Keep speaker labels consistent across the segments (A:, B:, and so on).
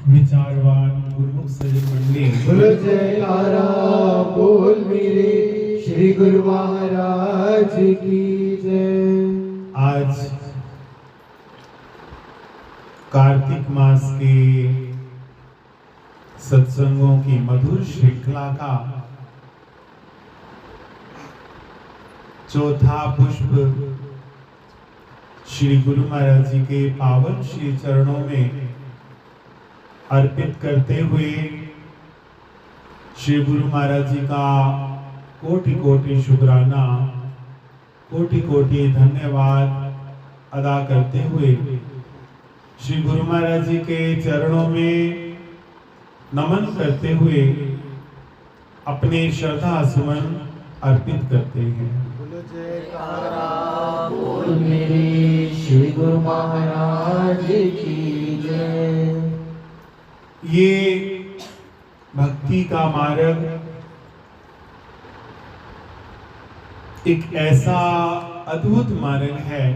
A: विचारवान गुरुमुख सजन मंडली
B: बोलो जयकारा बोल मेरे श्री गुरु महाराज की जय।
A: आज कार्तिक मास के सत्संगों की मधुर श्रृंखला का चौथा पुष्प श्री गुरु महाराज जी के पावन श्री चरणों में अर्पित करते हुए श्री गुरु महाराज जी का कोटि कोटि शुक्राना, कोटि कोटि धन्यवाद अदा करते हुए श्री गुरु महाराज जी के चरणों में नमन करते हुए अपने श्रद्धा सुमन अर्पित करते हैं।
B: बोलो जयकारा बोल मेरे श्री गुरु महाराज की जय।
A: ये भक्ति का मार्ग एक ऐसा अद्भुत मार्ग है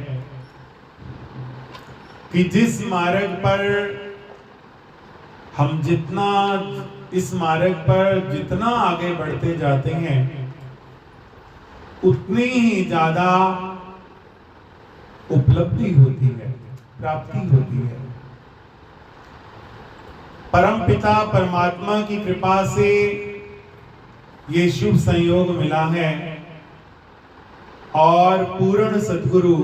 A: कि जिस मार्ग पर हम इस मार्ग पर जितना आगे बढ़ते जाते हैं उतनी ही ज्यादा उपलब्धि होती है, प्राप्ति होती है। परमपिता परमात्मा की कृपा से ये शुभ संयोग मिला है और पूर्ण सद्गुरु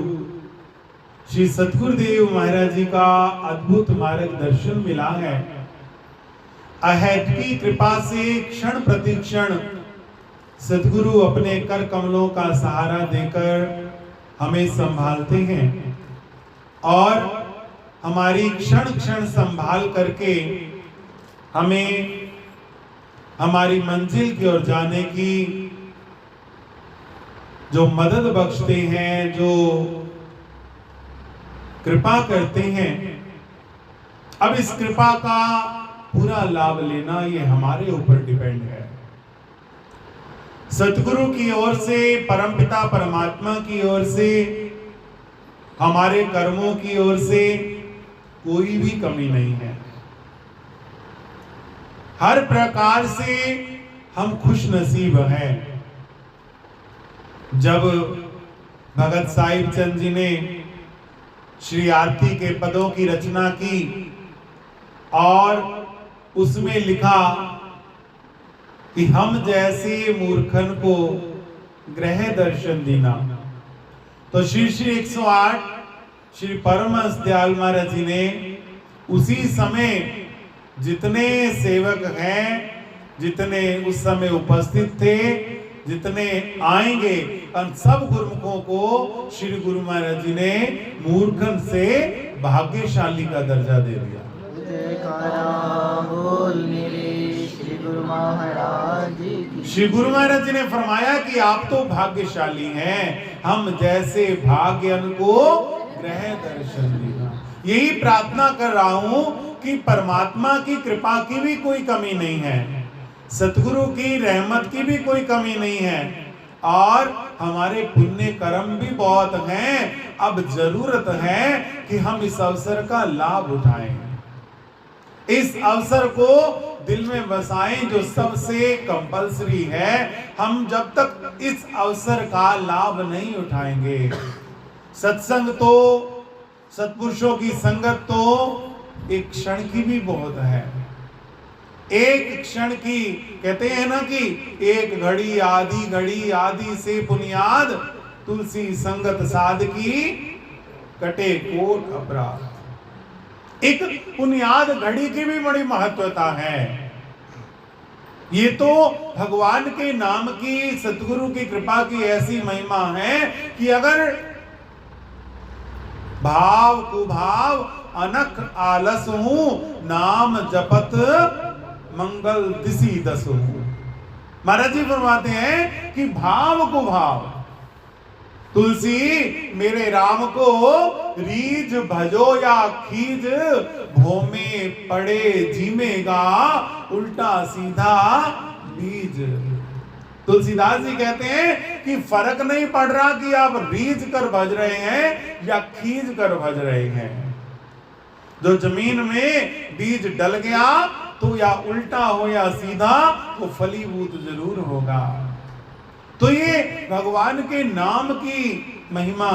A: श्री सद्गुरुदेव महाराज जी का अद्भुत मार्गदर्शन मिला है। अहद की कृपा से क्षण प्रतिक्षण सद्गुरु अपने कर कमलों का सहारा देकर हमें संभालते हैं और हमारी क्षण क्षण संभाल करके हमें हमारी मंजिल की ओर जाने की जो मदद बख्शते हैं, जो कृपा करते हैं। अब इस कृपा का पूरा लाभ लेना ये हमारे ऊपर डिपेंड है। सतगुरु की ओर से, परमपिता परमात्मा की ओर से, हमारे कर्मों की ओर से कोई भी कमी नहीं है। हर प्रकार से हम खुश नसीब हैं। जब भगत साहिब चंद जी ने श्री आरती के पदों की रचना की और उसमें लिखा कि हम जैसे मूर्खन को ग्रह दर्शन देना, तो श्री 108 श्री परमहंस दयाल महाराज जी ने उसी समय जितने सेवक हैं, जितने उस समय उपस्थित थे, जितने आएंगे, उन सब गुरुमुखों को श्री गुरु महाराज जी ने मूर्खन से भाग्यशाली का दर्जा दे दिया।
B: श्री गुरु महाराज की।
A: श्री गुरु महाराज जी ने फरमाया कि आप तो भाग्यशाली हैं, हम जैसे भाग्यन को ग्रह दर्शन देना। यही प्रार्थना कर रहा हूं कि परमात्मा की कृपा की भी कोई कमी नहीं है, सतगुरु की रहमत की भी कोई कमी नहीं है और हमारे पुण्य कर्म भी बहुत हैं। अब जरूरत है कि हम इस अवसर का लाभ उठाएं, इस अवसर को दिल में बसाएं जो सबसे कंपलसरी है। हम जब तक इस अवसर का लाभ नहीं उठाएंगे, सत्संग तो, सत्पुरुषों की संगत तो एक क्षण की भी बहुत है। एक क्षण की, कहते हैं ना कि एक घड़ी आदि से बुनियाद, तुलसी संगत साध की कटे कोट अपराध। एक बुनियाद घड़ी की भी बड़ी महत्वता है। ये तो भगवान के नाम की, सतगुरु की कृपा की ऐसी महिमा है कि अगर भाव कुभाव अनख आलस हूं, नाम जपत मंगल दिसी दस हूं। महाराज जी फरमाते हैं कि भाव को भाव, तुलसी मेरे राम को रीझ भजो या खीज, भोमे पड़े जीमेगा उल्टा सीधा बीज। तुलसीदास जी कहते हैं कि फर्क नहीं पड़ रहा कि आप रीझ कर भज रहे हैं या खींच कर भज रहे हैं। जो जमीन में बीज डल गया तो या उल्टा हो या सीधा वो फलीभूत जरूर होगा। तो ये भगवान के नाम की महिमा,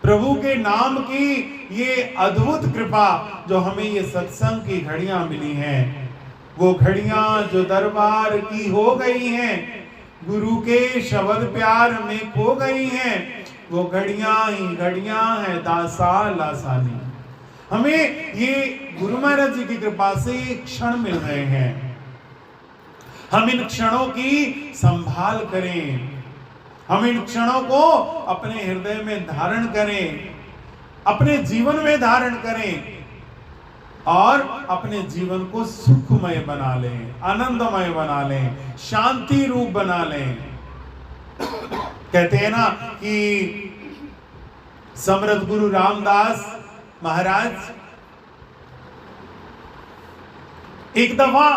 A: प्रभु के नाम की ये अद्भुत कृपा जो हमें ये सत्संग की घड़ियां मिली हैं, वो घड़ियां जो दरबार की हो गई हैं, गुरु के शब्द प्यार में खो गई हैं, वो घड़ियां ही घड़ियां हैं दासा लासानी। हमें ये गुरु महाराज जी की कृपा से क्षण मिल रहे हैं। हम इन क्षणों की संभाल करें, हम इन क्षणों को अपने हृदय में धारण करें, अपने जीवन में धारण करें और अपने जीवन को सुखमय बना लें, आनंदमय बना लें, शांति रूप बना लें। कहते हैं ना कि समर्थ गुरु रामदास महाराज एक दफा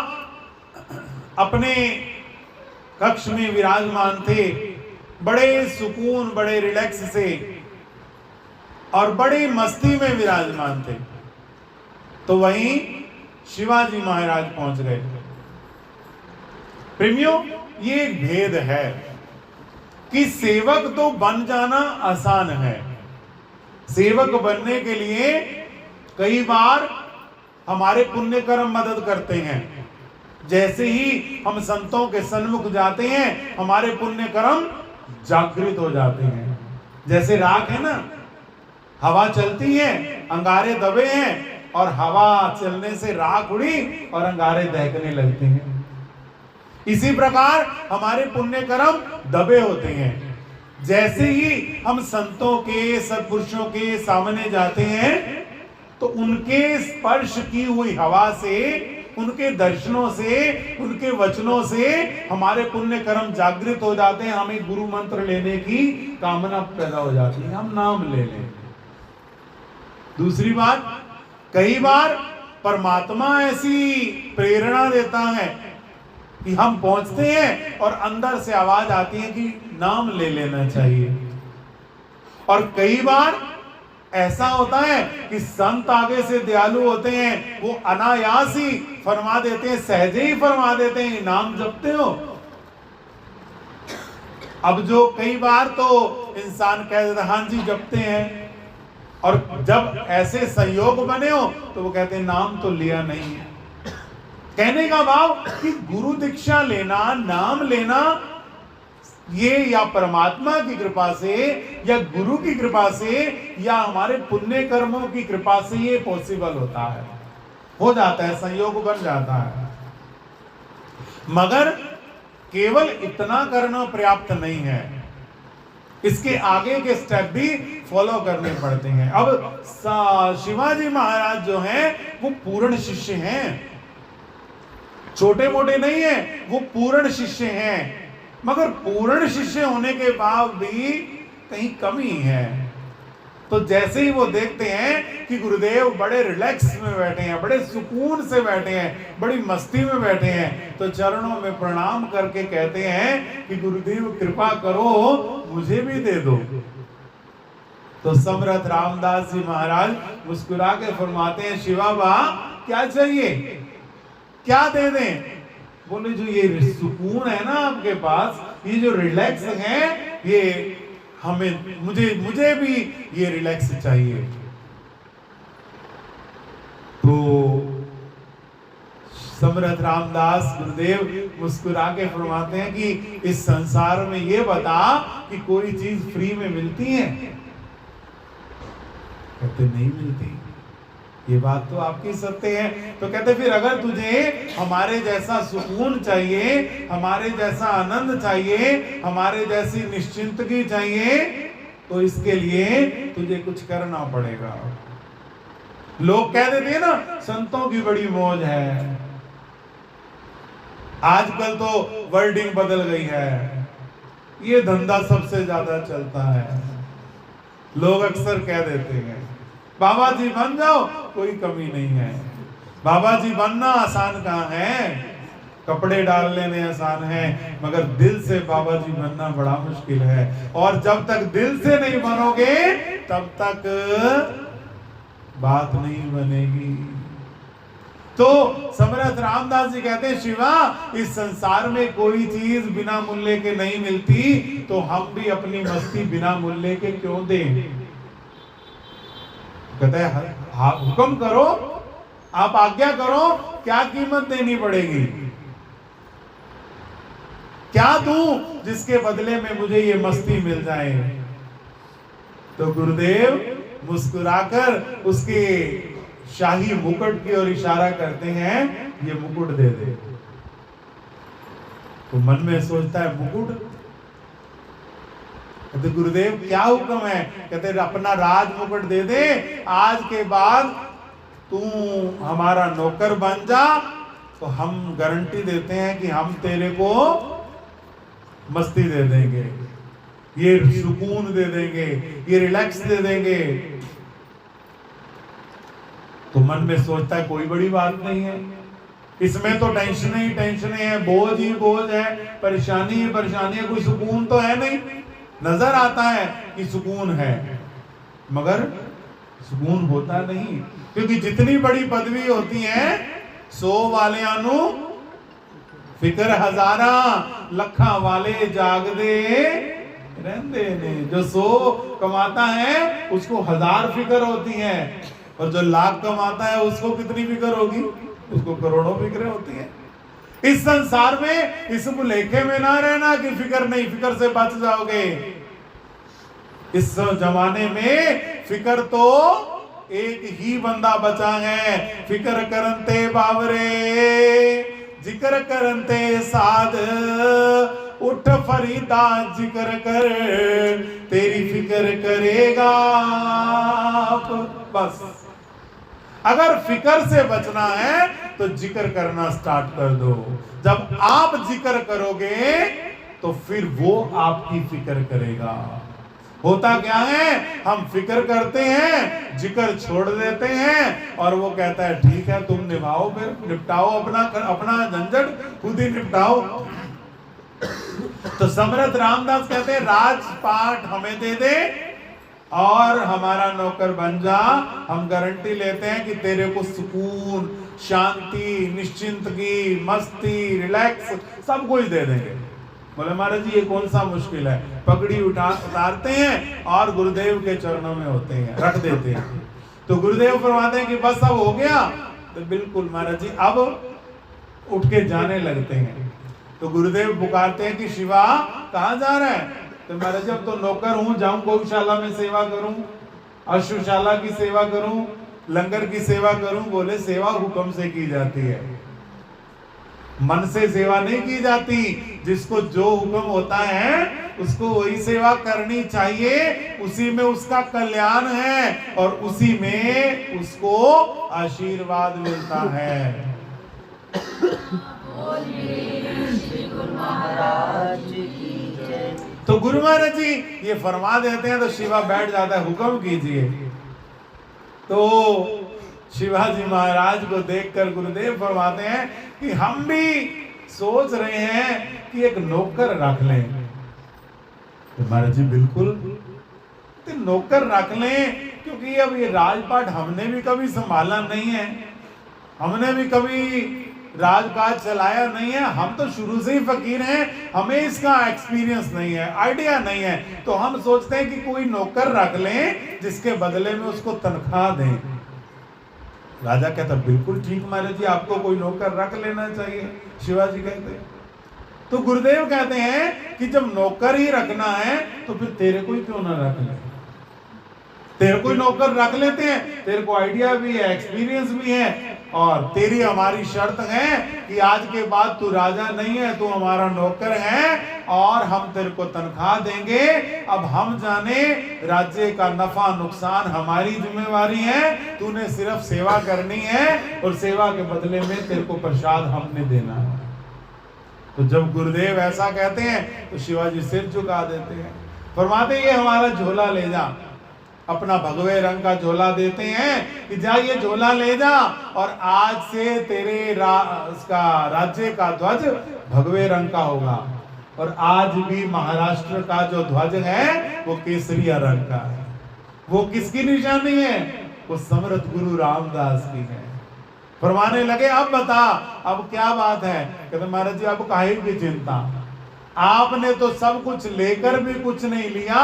A: अपने कक्ष में विराजमान थे, बड़े सुकून, बड़े रिलैक्स से और बड़ी मस्ती में विराजमान थे। तो वहीं शिवाजी महाराज पहुंच गए। प्रेमियों, ये एक भेद है कि सेवक तो बन जाना आसान है। सेवक बनने के लिए कई बार हमारे पुण्य कर्म मदद करते हैं। जैसे ही हम संतों के सन्मुख जाते हैं, हमारे पुण्य कर्म जागृत हो जाते हैं। जैसे राख है ना, हवा चलती है, अंगारे दबे हैं और हवा चलने से राख उड़ी और अंगारे दहकने लगते हैं। इसी प्रकार हमारे पुण्य कर्म दबे होते हैं। जैसे ही हम संतों के, सत्पुरुषों के सामने जाते हैं तो उनके स्पर्श की हुई हवा से, उनके दर्शनों से, उनके वचनों से हमारे पुण्य कर्म जागृत हो जाते हैं। हमें गुरु मंत्र लेने की कामना पैदा हो जाती है, हम नाम ले लें। दूसरी बात, कई बार परमात्मा ऐसी प्रेरणा देता है कि हम पहुंचते हैं और अंदर से आवाज आती है कि नाम ले लेना चाहिए। और कई बार ऐसा होता है कि संत आगे से दयालु होते हैं, वो अनायास ही फरमा देते हैं, सहजे ही फरमा देते हैं, नाम जपते हो। अब जो कई बार तो इंसान कह देता हाँ जी जपते हैं, और जब ऐसे संयोग बने हो तो वो कहते हैं नाम तो लिया नहीं है। कहने का भाव कि गुरु दीक्षा लेना, नाम लेना, ये या परमात्मा की कृपा से या गुरु की कृपा से या हमारे पुण्य कर्मों की कृपा से ये पॉसिबल होता है, हो जाता है, संयोग बन जाता है। मगर केवल इतना करना पर्याप्त नहीं है, इसके आगे के स्टेप भी फॉलो करने पड़ते हैं। अब शिवाजी महाराज जो हैं वो पूर्ण शिष्य हैं, छोटे मोटे नहीं है, वो पूर्ण शिष्य हैं। मगर पूर्ण शिष्य होने के बाद भी कहीं कमी है। तो जैसे ही वो देखते हैं कि गुरुदेव बड़े रिलैक्स में बैठे हैं, बड़े सुकून से बैठे हैं, बड़ी मस्ती में बैठे हैं, तो चरणों में प्रणाम करके कहते हैं कि गुरुदेव कृपा करो, मुझे भी दे दो। तो समर्थ रामदास जी महाराज मुस्कुरा के फरमाते हैं, शिवा बा क्या चाहिए, क्या दे दें? बोले जो ये सुकून है ना आपके पास, ये जो रिलैक्स है, ये हमें, मुझे भी ये रिलैक्स चाहिए। तो समर्थ रामदास गुरुदेव मुस्कुरा के फरमाते हैं कि इस संसार में ये बता कि कोई चीज फ्री में मिलती है? कहते नहीं मिलती। ये बात तो आपकी सत्य है। तो कहते फिर अगर तुझे हमारे जैसा सुकून चाहिए, हमारे जैसा आनंद चाहिए, हमारे जैसी निश्चिंतगी चाहिए, तो इसके लिए तुझे कुछ करना पड़ेगा। लोग कह देते हैं ना संतों की बड़ी मौज है। आजकल तो वर्डिंग बदल गई है, ये धंधा सबसे ज्यादा चलता है। लोग अक्सर कह देते हैं बाबा जी बन जाओ, कोई कमी नहीं है। बाबा जी बनना आसान कहाँ है, कपड़े डाल लेने आसान है, मगर दिल से बाबा जी बनना बड़ा मुश्किल है। और जब तक दिल से नहीं बनोगे तब तक बात नहीं बनेगी। तो समर्थ रामदास जी कहते हैं शिवा, इस संसार में कोई चीज बिना मूल्य के नहीं मिलती, तो हम भी अपनी मस्ती बिना मूल्य के क्यों दें। कहते हैं हुक्म करो, आप आज्ञा करो, क्या कीमत देनी पड़ेगी, क्या दूं जिसके बदले में मुझे ये मस्ती मिल जाए। तो गुरुदेव मुस्कुराकर उसके शाही मुकुट की ओर इशारा करते हैं, ये मुकुट दे दे। तो मन में सोचता है मुकुट, कहते गुरुदेव क्या हुक्म है। कहते अपना राज मुकुट दे दे, आज के बाद तू हमारा नौकर बन जा, तो हम गारंटी देते हैं कि हम तेरे को मस्ती दे देंगे, ये सुकून दे देंगे, ये रिलैक्स दे देंगे। तो मन में सोचता है कोई बड़ी बात नहीं है, इसमें तो टेंशन ही टेंशन है, बोझ ही बोझ है, परेशानी ही परेशानी है, कोई सुकून तो है नहीं। नजर आता है कि सुकून है, मगर सुकून होता नहीं, क्योंकि जितनी बड़ी पदवी होती है 100 वाले अनु फिकर हजारा, लखा वाले जागदे रहंदे ने। जो 100 कमाता है उसको 1000 फिकर होती है, और जो लाख कमाता है उसको कितनी फिक्र होगी, उसको करोड़ों फिक्रें होती हैं। इस संसार में इस भुलेखे में ना रहना कि फिक्र नहीं, फिक्र से बच जाओगे। इस जमाने में फिक्र तो एक ही बंदा बचा है, फिक्र करते बावरे जिक्र करते साध, उठ फरीदा जिक्र कर, तेरी फिक्र करेगा। बस अगर फिक्र से बचना है तो जिक्र करना स्टार्ट कर दो। जब आप जिक्र करोगे तो फिर वो आपकी फिक्र करेगा। होता क्या है, हम फिक्र करते हैं, जिक्र छोड़ देते हैं, और वो कहता है ठीक है तुम निभाओ, फिर निपटाओ अपना झंझट खुद ही निपटाओ। तो समर्थ रामदास कहते हैं राजपाट हमें दे दे और हमारा नौकर बन जा, हम गारंटी लेते हैं कि तेरे को सुकून, शांति, निश्चिंतगी, मस्ती, रिलैक्स सब कुछ दे देंगे। बोले महाराज जी ये कौन सा मुश्किल है, पगड़ी उतारते हैं और गुरुदेव के चरणों में होते हैं, रख देते हैं। तो गुरुदेव फरमाते हैं कि बस अब हो गया, तो बिल्कुल महाराज जी अब उठ के जाने लगते हैं। तो गुरुदेव पुकारते हैं कि शिवा कहाँ जा रहा है। तो महाराज जब तो नौकर हूं, जाऊं गौशाला में सेवा करूं, अश्वशाला की सेवा करूं, लंगर की सेवा करूं। बोले सेवा हुक्म से की जाती है, मन से सेवा नहीं की जाती। जिसको जो हुक्म होता है उसको वही सेवा करनी चाहिए, उसी में उसका कल्याण है और उसी में उसको आशीर्वाद मिलता है। तो गुरु महाराज जी ये फरमा देते हैं तो शिवा बैठ जाता है, हुक्म कीजिए। तो शिवाजी महाराज को देखकर गुरुदेव फरमाते हैं कि हम भी सोच रहे हैं कि एक नौकर रख लें। तो महाराज जी बिल्कुल तो नौकर रख लें, क्योंकि अब ये राजपाट हमने भी कभी संभाला नहीं है, हमने भी कभी राजकाज चलाया नहीं है, हम तो शुरू से ही फकीर हैं, हमें इसका एक्सपीरियंस नहीं है, आइडिया नहीं है। तो हम सोचते हैं कि कोई नौकर रख लें जिसके बदले में उसको तनख्वाह दें। राजा कहता बिल्कुल ठीक महाराज जी, आपको कोई नौकर रख लेना चाहिए। शिवाजी कहते तो गुरुदेव कहते हैं कि जब नौकर ही रखना है तो फिर तेरे को ही क्यों ना रख ले, तेरे को नौकर रख लेते हैं, तेरे को आइडिया भी है, एक्सपीरियंस भी है, और तेरी हमारी शर्त है कि आज के बाद तू राजा नहीं है, तू हमारा नौकर है और हम तेरे को तनख्वाह देंगे। अब हम जाने राज्य का नफा नुकसान हमारी जिम्मेवारी है, तूने सिर्फ सेवा करनी है और सेवा के बदले में तेरे को प्रसाद हमने देना है। तो जब गुरुदेव ऐसा कहते हैं तो शिवाजी सिर झुका देते हैं, फरमाते ये हमारा झोला ले जा, अपना भगवे रंग का झोला देते हैं कि जा ये झोला ले जा और आज से तेरे उसका राज्य का ध्वज भगवे रंग का होगा। और आज भी महाराष्ट्र का जो ध्वज है वो केसरिया रंग का है। वो किसकी निशानी है, वो समर्थ गुरु रामदास की है। फरमाने लगे अब बता अब क्या बात है। कहते महाराज जी अब काहे की चिंता, आपने तो सब कुछ लेकर भी कुछ नहीं लिया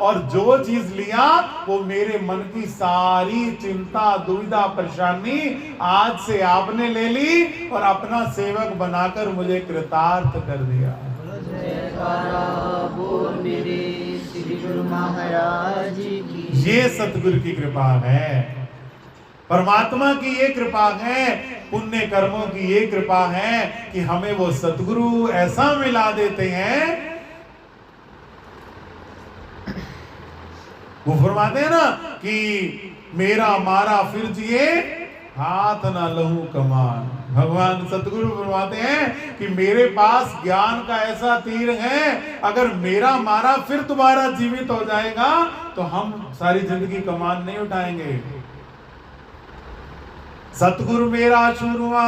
A: और जो चीज लिया वो मेरे मन की सारी चिंता दुविधा परेशानी आज से आपने ले ली और अपना सेवक बनाकर मुझे कृतार्थ कर दिया।
B: जयकारा बोल मेरे श्री गुरु महाराज की।
A: ये सतगुरु की कृपा है, परमात्मा की ये कृपा है, पुण्य कर्मों की ये कृपा है कि हमें वो सतगुरु ऐसा मिला देते हैं। वो फरमाते हैं ना कि मेरा मारा फिर जिए हाथ ना लहू कमान। भगवान सतगुरु फरमाते हैं कि मेरे पास ज्ञान का ऐसा तीर है, अगर मेरा मारा फिर दोबारा जीवित हो जाएगा तो हम सारी जिंदगी कमान नहीं उठाएंगे। सतगुरु मेरा शुरुआ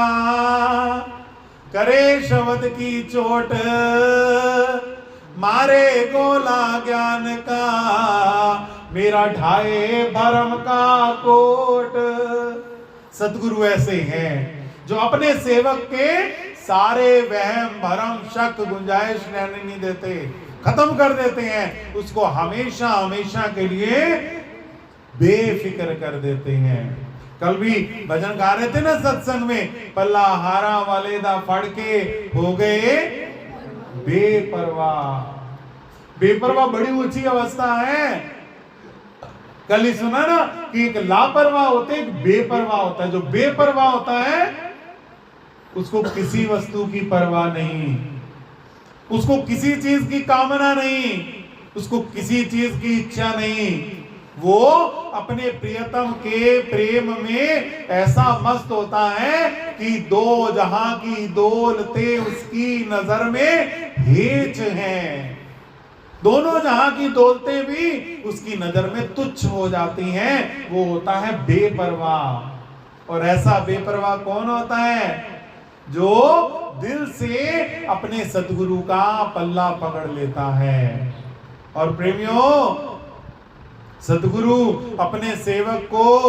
A: करे शब्द की चोट, मारे गोला ज्ञान का मेरा ढाए भरम का कोट। सतगुरु ऐसे हैं जो अपने सेवक के सारे वहम भरम शक गुंजाइश रहने नहीं देते, खत्म कर देते हैं, उसको हमेशा हमेशा के लिए बेफिक्र कर देते हैं। कल भी भजन गा रहे थे ना सत्संग में, पल्ला हारा वाले दा फड़ के हो गए बेपरवाह। बेपरवाह बड़ी ऊंची अवस्था है। कल ही सुना ना कि एक लापरवाह होता है, एक बेपरवाह होता है। जो बेपरवाह होता है उसको किसी वस्तु की परवाह नहीं, उसको किसी चीज की कामना नहीं, उसको किसी चीज की इच्छा नहीं। वो अपने प्रियतम के प्रेम में ऐसा मस्त होता है कि दो जहां की दौलतें उसकी नजर में हेच हैं। दोनों जहां की दौलतें भी उसकी नजर में तुच्छ हो जाती हैं। वो होता है बेपरवाह। और ऐसा बेपरवाह कौन होता है? जो दिल से अपने सतगुरु का पल्ला पकड़ लेता है। और प्रेमियों, सतगुरु अपने सेवक को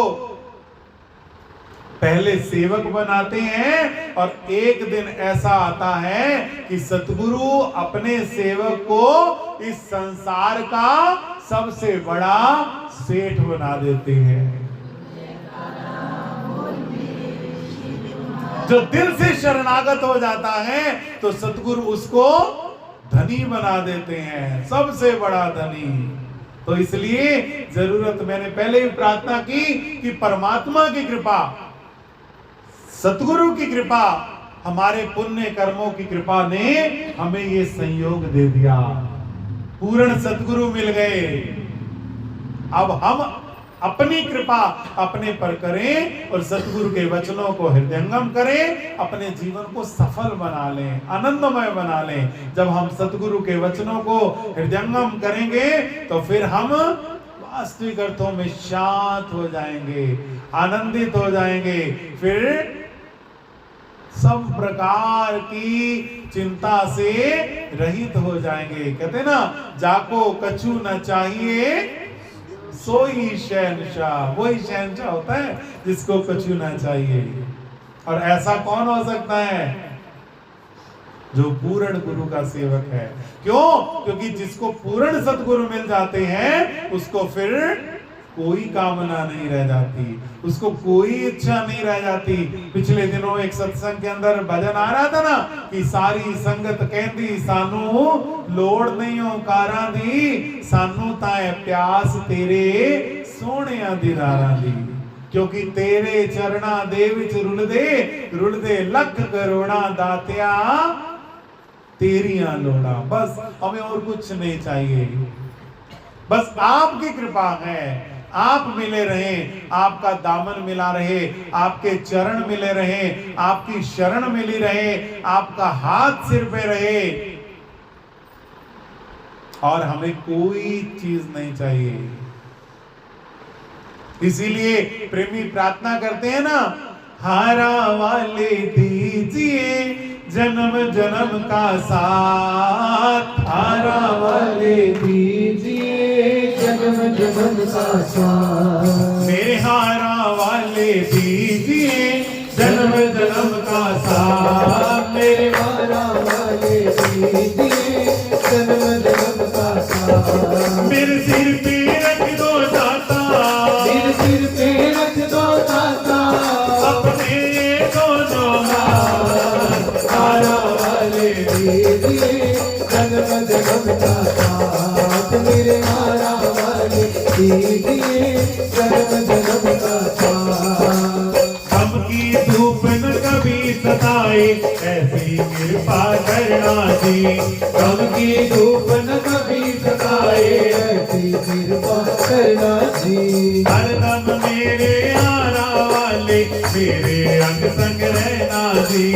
A: पहले सेवक बनाते हैं और एक दिन ऐसा आता है कि सतगुरु अपने सेवक को इस संसार का सबसे बड़ा सेठ बना देते हैं। जो दिल से शरणागत हो जाता है तो सतगुरु उसको धनी बना देते हैं, सबसे बड़ा धनी। तो इसलिए जरूरत, मैंने पहले भी प्रार्थना की कि परमात्मा की कृपा, सतगुरु की कृपा, हमारे पुण्य कर्मों की कृपा ने हमें ये संयोग दे दिया। पूर्ण सतगुरु मिल गए। अब हम अपनी कृपा अपने पर करें और सतगुरु के वचनों को हृदयंगम करें, अपने जीवन को सफल बना लें, आनंदमय बना लें। जब हम सतगुरु के वचनों को हृदयंगम करेंगे तो फिर हम वास्तविक अर्थों में शांत हो जाएंगे, आनंदित हो जाएंगे। फिर सब प्रकार की चिंता से रहित हो जाएंगे। कहते हैं ना, जाको कछु न चाहिए सोई शहनशाह। वही शहनशाह होता है जिसको कछु ना चाहिए। और ऐसा कौन हो सकता है? जो पूर्ण गुरु का सेवक है। क्यों? क्योंकि जिसको पूर्ण सतगुरु मिल जाते हैं उसको फिर कोई कामना नहीं रह जाती, उसको कोई इच्छा नहीं रह जाती। पिछले दिनों एक सत्संग के अंदर भजन आ रहा था ना कि सारी संगत कहती सानू लोड़ नहीं हो कारा दी, सानू ताए प्यास तेरे सोहणिया दी नारा दी। क्योंकि तेरे चरणा दे विच रुल दे लख करोड़ा दातिया तेरियां लोड़ा। बस हमें और कुछ नहीं चाहिए, बस आपकी कृपा है। आप मिले रहे, आपका दामन मिला रहे, आपके चरण मिले रहे, आपकी शरण मिली रहे, आपका हाथ सिर पे रहे, और हमें कोई चीज नहीं चाहिए। इसीलिए प्रेमी प्रार्थना करते हैं ना, हारा वाले दीजिए जन्म जन्म का साथ, हारा वाले दीजिए
B: जन्म जन्म का साथ।
A: मेरे हारा तारा वाले
B: दीजिए जन्म जन्म का साथ मेरे मारा वाले दीजिए जन्म जन्म का साथ
A: हम की धूप न कभी सताए ऐसी कृपा करना जी।
B: गम की धूप न कभी सताए ऐसी कृपा करना जी
A: हरदम मेरे आरा वाले मेरे अंग संग रहना जी।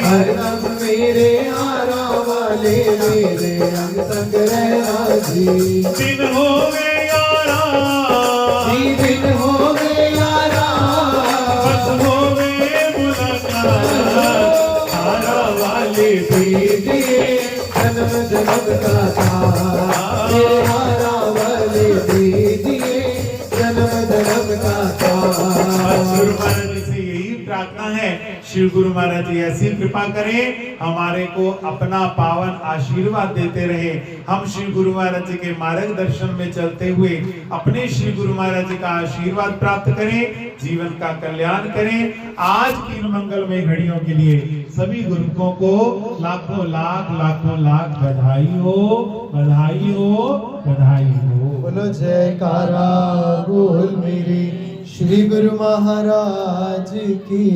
B: हरदम मेरे आरा वाले मेरे अंग संग रहना जी
A: दिन हो गए यारा
B: जी दिन हो गए यारा
A: बस हो गए मुलाकात तारा वाले
B: दीजिए जन्म जन्म का साथ मेरे मारा वाले दीजिए जन्म जन्म का साथ।
A: गुरु महाराज जी से यही प्रार्थना है, श्री गुरु महाराज जी ऐसी कृपा करें हमारे को अपना पावन आशीर्वाद देते रहे। हम श्री गुरु महाराज जी के मार्गदर्शन में चलते हुए अपने श्री गुरु महाराज जी का आशीर्वाद प्राप्त करें, जीवन का कल्याण करें। आज की इन मंगलमय घड़ियों के लिए सभी गुरुओं को लाखों लाख बधाई हो, बधाई हो, बधाई हो।
B: बोलो जयकारा बोल मेरे श्री गुरु महाराज की।